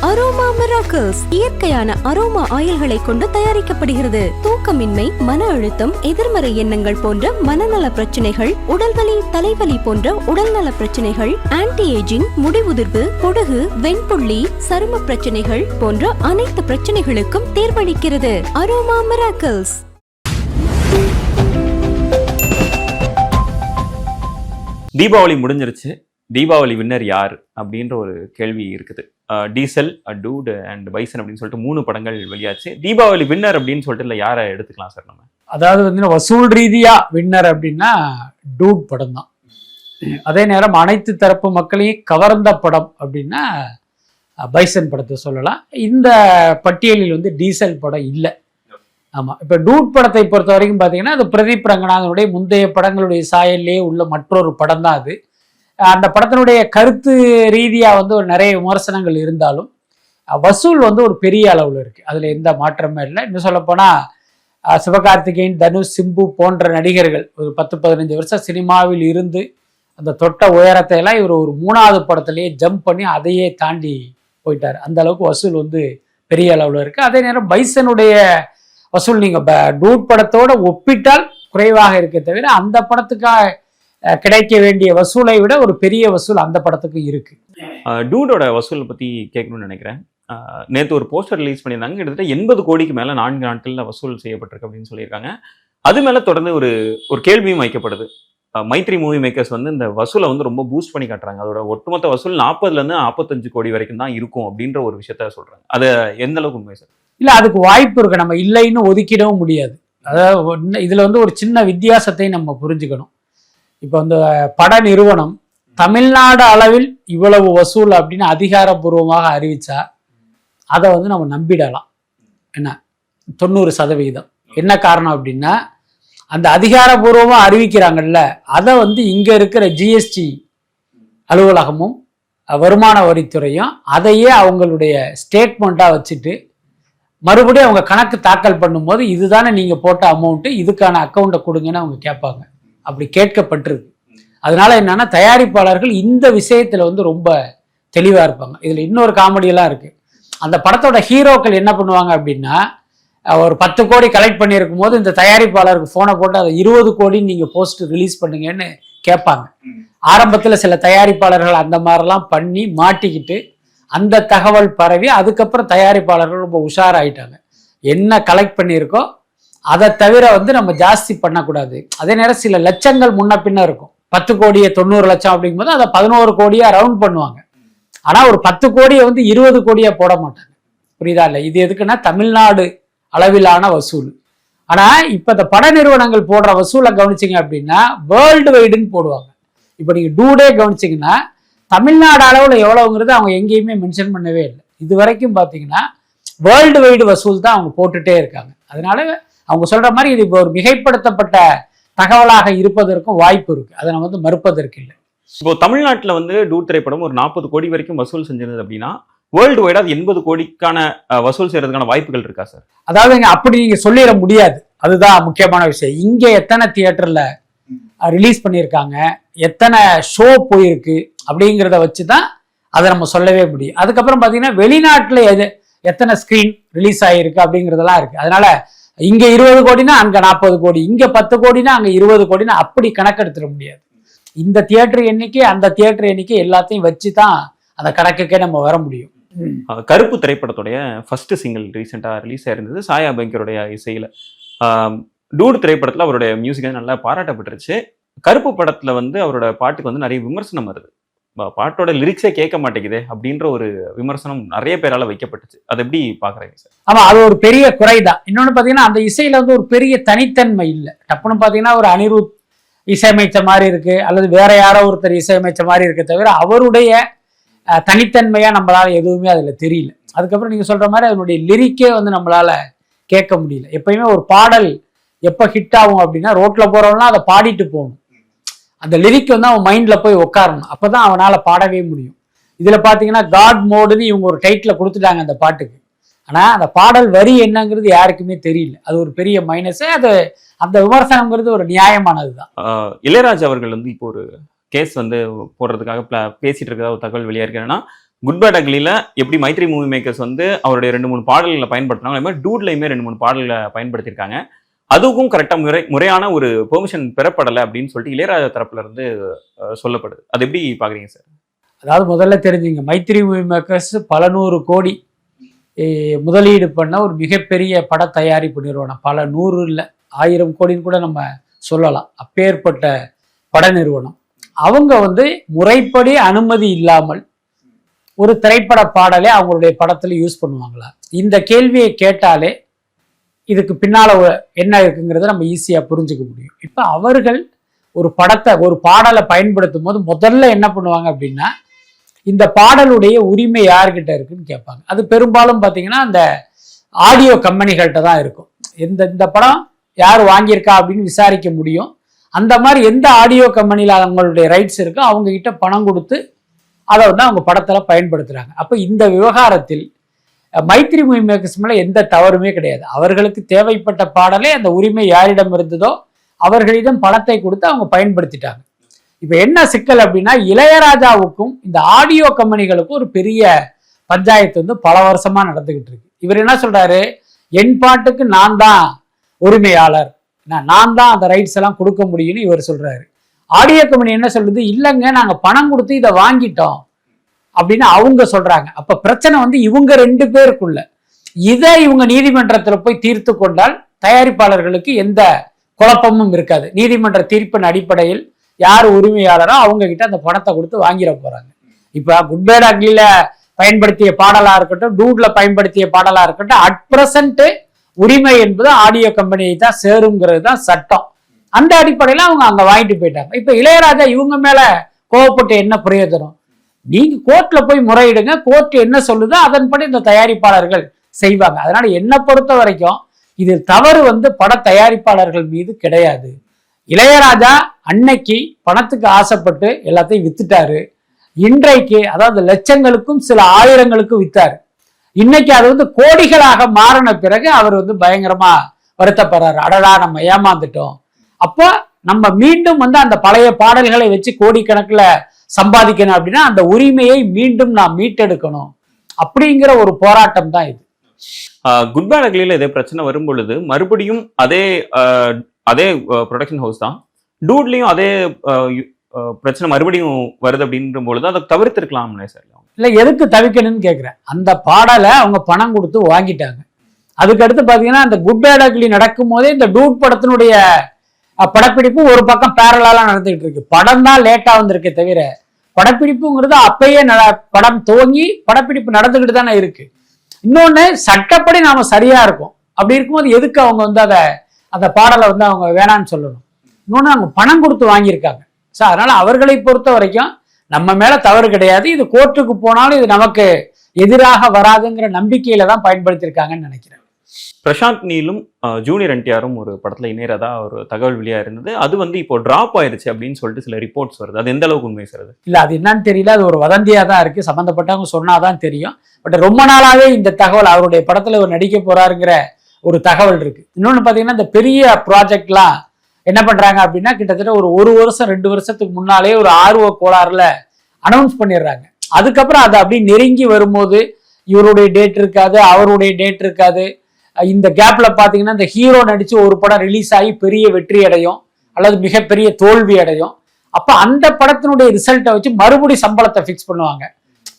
Aroma miracles இயற்கையான aroma ஆயில்களை கொண்டு தயாரிக்கப்படுகிறது. தூக்கமின்மை, மன அழுத்தம், எதிர்மறை எண்ணங்கள் போன்ற மனநல பிரச்சனைகள், உடல்வலி, தலைவலி போன்ற உடல்நல பிரச்சனைகள், ஆன்டி ஏஜிங், முடிவுதிர்வு, பொடுகு, வெண்புள்ளி, சரும பிரச்சனைகள் போன்ற அனைத்து பிரச்சனைகளுக்கும் தீர்வளிக்கிறது. Aroma miracles. தீபாவளி முடிஞ்சிருச்சு. தீபாவளி வின்னர் யார் அப்படின்ற ஒரு கேள்வி இருக்குது. டீசல், டூட் அண்ட் பைசன் அப்படின்னு சொல்லிட்டு 3 படங்கள் வெளியாச்சு. தீபாவளி வின்னர் அப்படின்னு சொல்லிட்டு இல்லை, யாரை எடுத்துக்கலாம் சார் நம்ம? அதாவது வந்து வசூல் ரீதியா வின்னர் அப்படின்னா டூட் படம் தான். அதே நேரம் அனைத்து தரப்பு மக்களையும் கவர்ந்த படம் அப்படின்னா பைசன் படத்தை சொல்லலாம். இந்த பட்டியலில் வந்து டீசல் படம் இல்லை. ஆமாம், இப்போ டூட் படத்தை பொறுத்த வரைக்கும் பார்த்தீங்கன்னா அது பிரதீப் ரங்கநாதனுடைய முந்தைய படங்களுடைய சாயல்லே உள்ள மற்றொரு படம் தான் அது. அந்த படத்தினுடைய கருத்து ரீதியாக வந்து ஒரு நிறைய விமர்சனங்கள் இருந்தாலும் வசூல் வந்து ஒரு பெரிய அளவில் இருக்குது. அதில் எந்த மாற்றமே இல்லை. இன்னும் சொல்லப்போனால் சிவகார்த்திகேயன், தனுஷ், சிம்பு போன்ற நடிகர்கள் ஒரு 10-15 வருஷம் சினிமாவில் இருந்து அந்த தொட்ட உயரத்தை எல்லாம் இவர் ஒரு 3வது படத்துலேயே ஜம்ப் பண்ணி அதையே தாண்டி போயிட்டார். அந்த அளவுக்கு வசூல் வந்து பெரிய அளவில் இருக்குது. அதே நேரம் பைசனுடைய வசூல் நீங்கள் டூட் படத்தோடு ஒப்பிட்டால் குறைவாக இருக்க தவிர அந்த படத்துக்காக கிடைக்க வேண்டிய வசூலை விட ஒரு பெரிய வசூல் அந்த படத்துக்கு இருக்கு. டூடோட வசூலை பற்றி கேட்கணும்னு நினைக்கிறேன். நேற்று ஒரு போஸ்டர் ரிலீஸ் பண்ணியிருந்தாங்க. கிட்டத்தட்ட 80 கோடிக்கு மேலே 4 நாட்களில் வசூல் செய்யப்பட்டிருக்கு அப்படின்னு சொல்லியிருக்காங்க. அது மேலே தொடர்ந்து ஒரு கேள்வியும் வைக்கப்படுது. மைத்ரி மூவி மேக்கர்ஸ் வந்து இந்த வசூலை வந்து ரொம்ப பூஸ்ட் பண்ணி காட்டுறாங்க. அதோட ஒட்டுமொத்த வசூல் 40லேருந்து 45 கோடி வரைக்கும் தான் இருக்கும் அப்படின்ற ஒரு விஷயத்த சொல்கிறாங்க. அது எந்த அளவுக்கு உண்மை சார்? இல்லை, அதுக்கு வாய்ப்பு இருக்கு. நம்ம இல்லைன்னு ஒதுக்கிடவும் முடியாது. அதாவது இதில் வந்து ஒரு சின்ன வித்தியாசத்தை நம்ம புரிஞ்சுக்கணும். இப்போ இந்த பட நிறுவனம் தமிழ்நாடு அளவில் இவ்வளவு வசூல் அப்படின்னு அதிகாரப்பூர்வமாக அறிவிச்சா அதை வந்து நம்ம நம்பிடலாம். என்ன 90%. என்ன காரணம் அப்படின்னா அந்த அதிகாரப்பூர்வமாக அறிவிக்கிறாங்கல்ல, அதை வந்து இங்கே இருக்கிற ஜிஎஸ்டி அலுவலகமும் வருமான வரித்துறையும் அதையே அவங்களுடைய ஸ்டேட்மெண்ட்டாக வச்சுட்டு மறுபடியும் அவங்க கணக்கு தாக்கல் பண்ணும்போது இதுதானே நீங்கள் போட்ட அமௌண்ட்டு, இதுக்கான அக்கௌண்ட்டை கொடுங்கன்னு அவங்க கேட்பாங்க. அப்படி கேட்கப்பட்டிருக்கு. அதனால என்னன்னா தயாரிப்பாளர்கள் இந்த விஷயத்துல வந்து ரொம்ப தெளிவா இருப்பாங்க. இதுல இன்னொரு காமெடியெல்லாம் இருக்கு. அந்த படத்தோட ஹீரோக்கள் என்ன பண்ணுவாங்க அப்படின்னா ஒரு 10 கோடி கலெக்ட் பண்ணியிருக்கும் போது இந்த தயாரிப்பாளருக்கு போனை போட்டு அதை 20 கோடின்னு நீங்க போஸ்ட் ரிலீஸ் பண்ணுங்கன்னு கேட்பாங்க. ஆரம்பத்துல சில தயாரிப்பாளர்கள் அந்த மாதிரிலாம் பண்ணி மாட்டிக்கிட்டு அந்த தகவல் பரவி அதுக்கப்புறம் தயாரிப்பாளர்கள் ரொம்ப உஷாராயிட்டாங்க. என்ன கலெக்ட் பண்ணியிருக்கோ அதை தவிர வந்து நம்ம ஜாஸ்தி பண்ணக்கூடாது. அதே நேரம் சில லட்சங்கள் முன்ன பின்ன இருக்கும். 10 கோடியை 90 லட்சம் அப்படிங்கும்போது அதை 11 கோடியா ரவுண்ட் பண்ணுவாங்க. ஆனா ஒரு 10 கோடியை வந்து 20 கோடியா போட மாட்டாங்க. புரியுதா? இல்லை, இது எதுக்குன்னா தமிழ்நாடு அளவிலான வசூல். ஆனா இப்ப இந்த பட நிறுவனங்கள் போடுற வசூலை கவனிச்சிங்க அப்படின்னா வேர்ல்டு வைடுன்னு போடுவாங்க. இப்போ நீங்க டூடே கவனிச்சிங்கன்னா தமிழ்நாடு அளவில் எவ்வளவுங்கிறது அவங்க எங்கேயுமே மென்ஷன் பண்ணவே இல்லை. இது வரைக்கும் பார்த்தீங்கன்னா வேர்ல்டு வைடு வசூல் தான் அவங்க போட்டுட்டே இருக்காங்க. அதனால அவங்க சொல்ற மாதிரி இது இப்போ ஒரு மிகைப்படுத்தப்பட்ட தகவலாக இருப்பதற்கும் வாய்ப்பு இருக்கு. அதை நம்ம வந்து மறுப்பதற்கு இல்லை. இப்போ தமிழ்நாட்டில் வந்து டூட் திரைப்படம் ஒரு 40 கோடி வரைக்கும் வசூல் செஞ்சிருந்தது அப்படின்னா வேர்ல்டு வைடா 80 கோடிக்கான வசூல் செய்யறதுக்கான வாய்ப்புகள் இருக்கா சார்? அதாவது அப்படி நீங்க சொல்லிட முடியாது. அதுதான் முக்கியமான விஷயம். இங்க எத்தனை தியேட்டர்ல ரிலீஸ் பண்ணியிருக்காங்க, எத்தனை ஷோ போயிருக்கு அப்படிங்கிறத வச்சுதான் அதை நம்ம சொல்லவே முடியும். அதுக்கப்புறம் பாத்தீங்கன்னா வெளிநாட்டுல எத்தனை ஸ்கிரீன் ரிலீஸ் ஆகிருக்கு அப்படிங்கிறதெல்லாம் இருக்கு. அதனால இங்க 20 கோடினா அங்க 40 கோடி, இங்க 10 கோடினா அங்க 20 கோடினா அப்படி கணக்கெடுத்துட முடியாது. இந்த தியேட்டர் எண்ணிக்கை அந்த தியேட்டர் எண்ணிக்கை எல்லாத்தையும் வச்சுதான் அந்த கணக்குக்கே நம்ம வர முடியும். கருப்பு திரைப்படத்துடைய ஃபர்ஸ்ட் சிங்கிள் ரீசெண்டா ரிலீஸ் ஆயிருந்தது சாயா பங்கருடைய இசையில. டூட் திரைப்படத்துல அவருடைய மியூசிக் நல்லா பாராட்டப்பட்டுருச்சு. கருப்பு படத்துல வந்து அவரோட பாட்டுக்கு வந்து நிறைய விமர்சனம் வருது. பாட்டோட லிரிக்ஸே கேட்க மாட்டேங்குது அப்படின்ற ஒரு விமர்சனம் நிறைய பேரால வைக்கப்பட்டுச்சு. அதை எப்படி பாக்குறீங்க சார்? ஆமா, அது ஒரு பெரிய குறைதான். இன்னொன்னு பாத்தீங்கன்னா அந்த இசையில வந்து ஒரு பெரிய தனித்தன்மை இல்லை. டப்புன்னு பாத்தீங்கன்னா ஒரு அனிருத் இசையமைச்ச மாதிரி இருக்கு, அல்லது வேற யாரோ ஒருத்தர் இசையமைச்ச மாதிரி இருக்க தவிர அவருடைய தனித்தன்மையா நம்மளால எதுவுமே அதுல தெரியல. அதுக்கப்புறம் நீங்க சொல்ற மாதிரி அதனுடைய லிரிக்கே வந்து நம்மளால கேட்க முடியல. எப்பயுமே ஒரு பாடல் எப்ப ஹிட் ஆகும் அப்படின்னா ரோட்ல போறவங்களாம் அதை பாடிட்டு போகணும். அந்த லிரிக் வந்து அவன் மைண்ட்ல போய் உட்காரணும். அப்பதான் அவனால பாடவே முடியும். இதுல பாத்தீங்கன்னா காட் மோடுன்னு இவங்க ஒரு டைட்டில கொடுத்துட்டாங்க அந்த பாட்டுக்கு. ஆனா அந்த பாடல் வரி என்னங்கிறது யாருக்குமே தெரியல. அது ஒரு பெரிய மைனஸ். அது அந்த விமர்சனம்ங்கிறது ஒரு நியாயமானதுதான். இளையராஜா அவர்கள் வந்து இப்போ ஒரு கேஸ் வந்து போடுறதுக்காக பேசிட்டு இருக்கிறதா ஒரு தகவல் வெளியா இருக்கு. என்னன்னா குட் பேட் அக்லில எப்படி மைத்ரி மூவி மேக்கர்ஸ் வந்து அவருடைய 2-3 பாடல்களை பயன்படுத்தினாங்க, அதே மாதிரி டூட்லையுமே 2-3 பாடல்களை பயன்படுத்தியிருக்காங்க. அதுவும் கரெக்டா முறையான ஒரு பெர்மிஷன் பெறப்படலை அப்படின்னு சொல்லிட்டு இளையராஜா தரப்புல இருந்து சொல்லப்படுது. அது எப்படி பாக்குறீங்க சார்? அதாவது முதல்ல தெரிஞ்சுங்க, மைத்ரி மூவி மேக்கர்ஸ் பல 100 கோடி முதலீடு பண்ண ஒரு மிகப்பெரிய பட தயாரிப்பு நிறுவனம். பல 100 இல்லை 1000 கோடின்னு கூட நம்ம சொல்லலாம். அப்பேற்பட்ட பட நிறுவனம். அவங்க வந்து முறைப்படி அனுமதி இல்லாமல் ஒரு திரைப்பட பாடலை அவங்களுடைய படத்துல யூஸ் பண்ணுவாங்களா? இந்த கேள்வியை கேட்டாலே இதுக்கு பின்னால என்ன இருக்குங்கிறத நம்ம ஈஸியா புரிஞ்சுக்க முடியும். இப்ப அவர்கள் ஒரு படத்தை ஒரு பாடலை பயன்படுத்தும் போது முதல்ல என்ன பண்ணுவாங்க அப்படின்னா, இந்த பாடலுடைய உரிமை யார்கிட்ட இருக்குன்னு கேட்பாங்க. அது பெரும்பாலும் பார்த்தீங்கன்னா அந்த ஆடியோ கம்பெனிகள்கிட்ட தான் இருக்கும். இந்த படம் யார் வாங்கியிருக்கா அப்படின்னு விசாரிக்க முடியும். அந்த மாதிரி எந்த ஆடியோ கம்பெனியில் அவங்களுடைய ரைட்ஸ் இருக்கோ அவங்க கிட்ட பணம் கொடுத்து அதை வந்து அவங்க படத்தில் பயன்படுத்துகிறாங்க. அப்போ இந்த விவகாரத்தில் மைத்ரி மூவி மேக்கர்ஸ் மேலே எந்த தவறுமே கிடையாது. அவர்களுக்கு தேவைப்பட்ட பாடலே அந்த உரிமை யாரிடம் இருந்ததோ அவர்களிடம் பணத்தை கொடுத்து அவங்க பயன்படுத்திட்டாங்க. இப்போ என்ன சிக்கல் அப்படின்னா, இளையராஜாவுக்கும் இந்த ஆடியோ கம்பெனிகளுக்கும் ஒரு பெரிய பஞ்சாயத்து வந்து பல வருஷமா நடந்துகிட்டு இருக்கு. இவர் என்ன சொல்றாரு, என் பாட்டுக்கு நான் தான் உரிமையாளர், நான் தான் அந்த ரைட்ஸ் எல்லாம் கொடுக்க முடியும்னு இவர் சொல்றாரு. ஆடியோ கம்பெனி என்ன சொல்லுது, இல்லைங்க நாங்க பணம் கொடுத்து இதை வாங்கிட்டோம் அப்படின்னு அவங்க சொல்றாங்க. அப்ப பிரச்சனை வந்து இவங்க 2 பேருக்குள்ள. இதை இவங்க நீதிமன்றத்தில் போய் தீர்த்து கொண்டால் தயாரிப்பாளர்களுக்கு எந்த குழப்பமும் இருக்காது. நீதிமன்ற தீர்ப்பின் அடிப்படையில் யார் உரிமையாளரோ அவங்க கிட்ட அந்த பணத்தை கொடுத்து வாங்கிட போறாங்க. இப்ப குட் பேட் அக்லில பயன்படுத்திய பாடலா இருக்கட்டும், டூட்ல பயன்படுத்திய பாடலா இருக்கட்டும், அட் பிரசன்ட் உரிமை என்பது ஆடியோ கம்பெனியை தான் சேருங்கிறது தான் சட்டம். அந்த அடிப்படையில அவங்க அங்க வாங்கிட்டு போயிட்டாங்க. இப்ப இளையராஜா இவங்க மேல கோவப்பட்டு என்ன பிரயோஜனம்? நீங்க கோர்ட்ல போய் முறையிடுங்க, கோர்ட் என்ன சொல்லுதோ அதன்படி இந்த தயாரிப்பாளர்கள் செய்வாங்க. அதனால என்னை பொறுத்த வரைக்கும் இது தவறு வந்து பட தயாரிப்பாளர்கள் மீது கிடையாது. இளையராஜா அன்னைக்கு பணத்துக்கு ஆசைப்பட்டு எல்லாத்தையும் வித்துட்டாரு. இன்றைக்கு அதாவது லட்சங்களுக்கும் சில ஆயிரங்களுக்கும் வித்தாரு. இன்னைக்கு அது வந்து கோடிகளாக மாறின பிறகு அவர் வந்து பயங்கரமா வருத்தப்படுறாரு. அடடா நம்ம ஏமாந்துட்டோம். அப்போ நம்ம மீண்டும் வந்து அந்த பழைய பாடல்களை வச்சு கோடிக்கணக்கில் சம்பாதிக்கணும் அப்படின்னா அந்த உரிமையை மீண்டும் நாம் மீட்டெடுக்கணும் அப்படிங்கிற ஒரு போராட்டம் தான் இது. குட் பேட் அக்லில இதே பிரச்சனை வரும் பொழுது மறுபடியும் அதே ப்ரொடக்ஷன் ஹவுஸ் தான் டூட்லயும் அதே பிரச்சனை மறுபடியும் வருது அப்படின்ற பொழுது அதை தவிர்த்திருக்கலாம்னே சார். இல்லை, எதுக்கு தவிக்கணும்னு கேட்குறேன். அந்த பாடலை அவங்க பணம் கொடுத்து வாங்கிட்டாங்க. அதுக்கடுத்து பார்த்தீங்கன்னா அந்த குட் பேட் அக்லி நடக்கும் போதே இந்த டூட் படத்தினுடைய படப்பிடிப்பு ஒரு பக்கம் பேரலாலாம் நடந்துகிட்டு இருக்கு. படம் தான் லேட்டா வந்திருக்கே தவிர படப்பிடிப்புங்கிறது அப்பயே படம் துவங்கி படப்பிடிப்பு நடந்துகிட்டு தானே இருக்கு. இன்னொன்னு சட்டப்படி நாம சரியா இருக்கும். அப்படி இருக்கும்போது எதுக்கு அவங்க வந்து அந்த பாடலை வந்து அவங்க வேணான்னு சொல்லணும்? இன்னொன்னு அவங்க பணம் கொடுத்து வாங்கியிருக்காங்க. ஸோ அதனால அவர்களை பொறுத்த வரைக்கும் நம்ம மேல தவறு கிடையாது. இது கோர்ட்டுக்கு போனாலும் இது நமக்கு எதிராக வராதுங்கிற நம்பிக்கையில தான் பயன்படுத்தியிருக்காங்கன்னு நினைக்கிறேன். பிரசாந்த் நீலும் ஜூனியர் என்டிஆரும் ஒரு படத்துல இணையறதா ஒரு தகவல் வெளியா இருந்தது. அது வந்து இப்போ டிராப் ஆயிருச்சு அப்படின்னு சொல்லிட்டு சில ரிப்போர்ட்ஸ் வருது. அது எந்த அளவுக்கு உண்மை சார்? இல்ல அது என்னன்னு தெரியல. அது ஒரு வதந்தியா தான் இருக்கு. சம்பந்தப்பட்டவங்க சொன்னாதான் தெரியும். பட் ரொம்ப நாளாவே இந்த தகவல் அவருடைய படத்துல ஒரு நடிக்க போறாருங்கிற ஒரு தகவல் இருக்கு. இன்னொன்னு பாத்தீங்கன்னா இந்த பெரிய ப்ராஜெக்ட்லாம் என்ன பண்றாங்க அப்படின்னா கிட்டத்தட்ட ஒரு வருஷம் 2 வருஷத்துக்கு முன்னாலே ஒரு ஆர்வ கோளாறுல அனௌன்ஸ் பண்ணிடுறாங்க. அதுக்கப்புறம் அது அப்படி நெருங்கி வரும்போது இவருடைய டேட் இருக்காது, அவருடைய டேட் இருக்காது. இந்த கேப்ல பாத்தீங்கன்னா இந்த ஹீரோ நடிச்சு ஒரு படம் ரிலீஸ் ஆகி பெரிய வெற்றி அடையும் அல்லது மிகப்பெரிய தோல்வி அடையும். அப்ப அந்த படத்தினுடைய ரிசல்ட்டை வச்சு மறுபடியும் சம்பளத்தை ஃபிக்ஸ் பண்ணுவாங்க.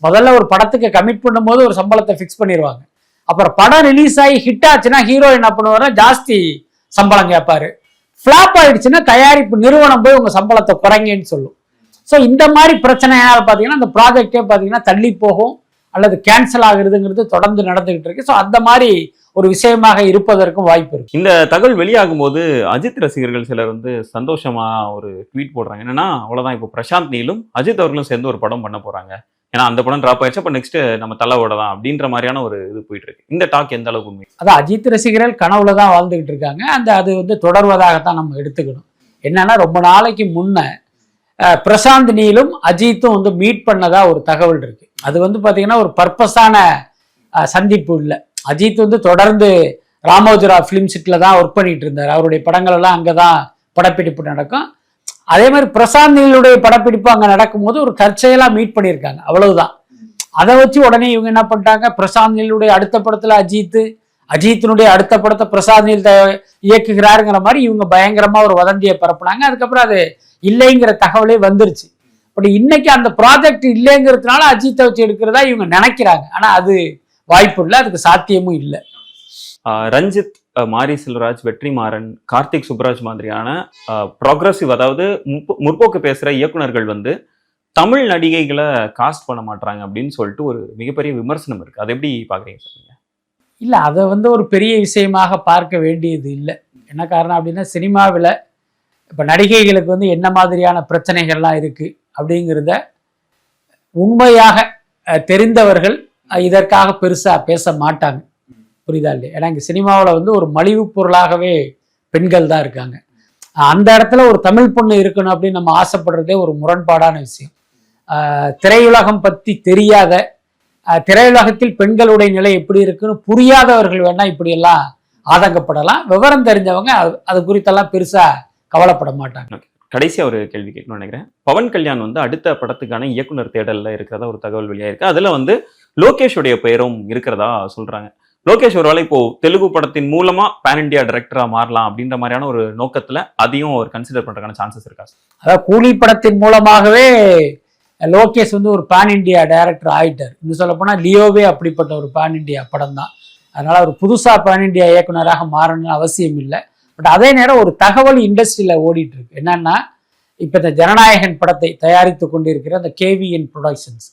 முதல்ல ஒரு படத்துக்கு கமிட் பண்ணும்போது ஒரு சம்பளத்தை ஃபிக்ஸ் பண்ணிடுவாங்க. அப்புறம் படம் ரிலீஸ் ஆகி ஹிட் ஆச்சுன்னா ஹீரோ என்ன பண்ணுவாருன்னா ஜாஸ்தி சம்பளம் கேட்பாரு. ஃபிளாப் ஆயிடுச்சுன்னா தயாரிப்பு நிறுவனம் போய் உங்க சம்பளத்தை குறைங்கன்னு சொல்லும். ஸோ இந்த மாதிரி பிரச்சனையால பார்த்தீங்கன்னா அந்த ப்ராஜெக்டே பார்த்தீங்கன்னா தள்ளி போகும் அல்லது கேன்சல் ஆகுறதுங்கிறது தொடர்ந்து நடந்துகிட்டு இருக்கு. ஸோ அந்த மாதிரி ஒரு விஷயமாக இருப்பதற்கும் வாய்ப்பு இருக்கு. இந்த தகவல் வெளியாகும் போது அஜித் ரசிகர்கள் சிலர் வந்து சந்தோஷமா ஒரு ட்வீட் போடுறாங்க. என்னன்னா அவ்வளவுதான், இப்போ பிரசாந்த் நீலும் அஜித் அவர்களும் சேர்ந்து ஒரு படம் பண்ண போறாங்க. ஏன்னா அந்த படம் டிராப் ஆயிடுச்சு, அப்ப நெக்ஸ்ட் நம்ம தலைவோட தான் அப்படின்ற மாதிரியான ஒரு இது போயிட்டு இருக்கு. இந்த டாக் எந்த அளவுக்கு உண்மை? அதான் அஜித் ரசிகர்கள் கனவுல தான் வாழ்ந்துகிட்டு இருக்காங்க. அது வந்து தொடர்வதாகத்தான் நம்ம எடுத்துக்கணும். என்னன்னா ரொம்ப நாளைக்கு முன்ன பிரசாந்த் நீலும் அஜித்தும் வந்து மீட் பண்ணதா ஒரு தகவல் இருக்கு. அது வந்து பாத்தீங்கன்னா ஒரு பர்பஸான சந்திப்பு இல்லை. அஜித் வந்து தொடர்ந்து ராமோஜிரா ஃபிலிம் சிட்டில தான் ஒர்க் பண்ணிட்டு இருந்தார். அவருடைய படங்கள் எல்லாம் அங்கதான் படப்பிடிப்பு நடக்கும். அதே மாதிரி பிரசாந்த் நீலுடைய படப்பிடிப்பு அங்க நடக்கும் போது ஒரு தற்செயலா மீட் பண்ணியிருக்காங்க, அவ்வளவுதான். அதை வச்சு உடனே இவங்க என்ன பண்ணிட்டாங்க, பிரசாந்த் நீலுடைய அடுத்த படத்துல அஜித்தினுடைய அடுத்த படத்தை பிரசாந்த் நீல் இயக்குகிறாருங்கிற மாதிரி இவங்க பயங்கரமா ஒரு வதந்தியை பரப்புனாங்க. அதுக்கப்புறம் அது இல்லைங்கிற தகவலே வந்துருச்சு. பட் இன்னைக்கு அந்த ப்ராஜெக்ட் இல்லைங்கிறதுனால அஜித்தை வச்சு எடுக்கிறதா இவங்க நினைக்கிறாங்க. ஆனா அது வாய்ப்பு இல்லை, அதுக்கு சாத்தியமும் இல்லை. ரஞ்சித், மாரி செல்வராஜ், வெற்றிமாறன், கார்த்திக் சுப்ராஜ் மாதிரியான ப்ரோக்ரஸிவ், அதாவது முற்போக்கு பேசுற இயக்குனர்கள் வந்து தமிழ் நடிகைகளை காஸ்ட் பண்ண மாட்டாங்க அப்படின்னு சொல்லிட்டு ஒரு மிகப்பெரிய விமர்சனம் இருக்கு. அதை எப்படி பாக்குறீங்க சார்? இல்ல, அதை ஒரு பெரிய விஷயமாக பார்க்க வேண்டியது இல்லை. என்ன காரணம் அப்படின்னா, சினிமாவில் இப்போ நடிகைகளுக்கு என்ன மாதிரியான பிரச்சனைகள்லாம் இருக்கு அப்படிங்கிறத உண்மையாக தெரிந்தவர்கள் இதற்காக பெருசா பேச மாட்டாங்க. புரியுதா இல்லையா? ஏன்னா இங்கே சினிமாவில் ஒரு மலிவு பொருளாகவே பெண்கள் தான் இருக்காங்க. அந்த இடத்துல ஒரு தமிழ் பொண்ணு இருக்கணும் அப்படின்னு நம்ம ஆசைப்படுறதே ஒரு முரண்பாடான விஷயம். திரையுலகம் பற்றி தெரியாத, திரையுலகத்தில் பெண்களுடைய நிலை எப்படி இருக்குன்னு புரியாதவர்கள் வேணா இப்படியெல்லாம் ஆதங்கப்படலாம். விவரம் தெரிஞ்சவங்க அது குறித்தெல்லாம் பெருசா கவலைப்பட மாட்டாங்க. கடைசியா ஒரு கேள்வி கேட்கணும்னு நினைக்கிறேன். பவன் கல்யாண் அடுத்த படத்துக்கான இயக்குனர் தேடல்ல இருக்கிறதா ஒரு தகவல் வெளியாயிருக்கு. அதுல லோகேஷுடைய பெயரும் இருக்கிறதா சொல்றாங்க. லோகேஷ் ஒருவேளை இப்போ தெலுங்கு படத்தின் மூலமா பேன் இண்டியா டைரக்டரா மாறலாம் அப்படின்ற மாதிரியான ஒரு நோக்கத்துல அதையும் அவர் கன்சிடர் பண்றதுக்கான சான்சஸ் இருக்கா? அதாவது கூலி படத்தின் மூலமாகவே லோகேஷ் ஒரு பேன் இண்டியா டைரக்டர் ஆயிட்டார். இன்னும் சொல்ல போனா லியோவே அப்படிப்பட்ட ஒரு பேன் இண்டியா படம் தான். அதனால அவர் புதுசா பேன் இண்டியா இயக்குனராக மாறணும்னு அவசியம் இல்லை. பட் அதே நேரம் ஒரு தகவல் இண்டஸ்ட்ரியில ஓடிட்டு இருக்கு. என்னன்னா, இப்ப இந்த ஜனநாயகன் படத்தை தயாரித்து கொண்டிருக்கிற அந்த KVN ப்ரொடக்ஷன்ஸ்,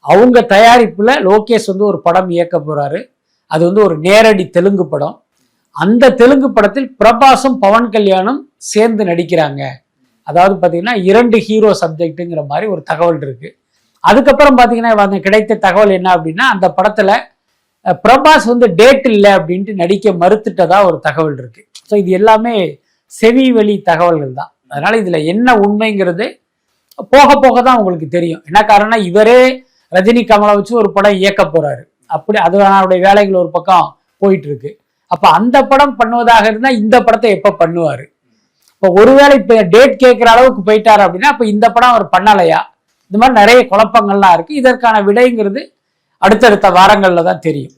அவங்க தயாரிப்புல லோகேஷ் ஒரு படம் இயக்க போறாரு. அது ஒரு நேரடி தெலுங்கு படம். அந்த தெலுங்கு படத்தில் பிரபாஸும் பவன் கல்யாணும் சேர்ந்து நடிக்கிறாங்க. அதாவது பார்த்தீங்கன்னா 2 ஹீரோ சப்ஜெக்ட்டுங்கிற மாதிரி ஒரு தகவல் இருக்கு. அதுக்கப்புறம் பார்த்தீங்கன்னா கிடைத்த தகவல் என்ன அப்படின்னா, அந்த படத்துல பிரபாஸ் டேட் இல்லை அப்படின்ட்டு நடிக்க மறுத்துட்டதா ஒரு தகவல் இருக்கு. ஸோ இது எல்லாமே செவி வழி தகவல்கள் தான். அதனால இதுல என்ன உண்மைங்கிறது போக போக தான் உங்களுக்கு தெரியும். என்ன காரணம்னா, இவரே ரஜினி கமலை வச்சு ஒரு படம் இயக்க போறாரு. அப்படி அது அவருடைய வேலைகள் ஒரு பக்கம் போயிட்டு இருக்கு. அப்ப அந்த படம் பண்ணுவதாக இருந்தா இந்த படத்தை எப்ப பண்ணுவாரு? இப்போ ஒருவேளை இப்ப டேட் கேட்கிற அளவுக்கு போயிட்டாரு அப்படின்னா அப்ப இந்த படம் அவர் பண்ணலையா? இந்த மாதிரி நிறைய குழப்பங்கள்லாம் இருக்கு. இதற்கான விடைங்கிறது அடுத்தடுத்த வாரங்கள்ல தான் தெரியும்.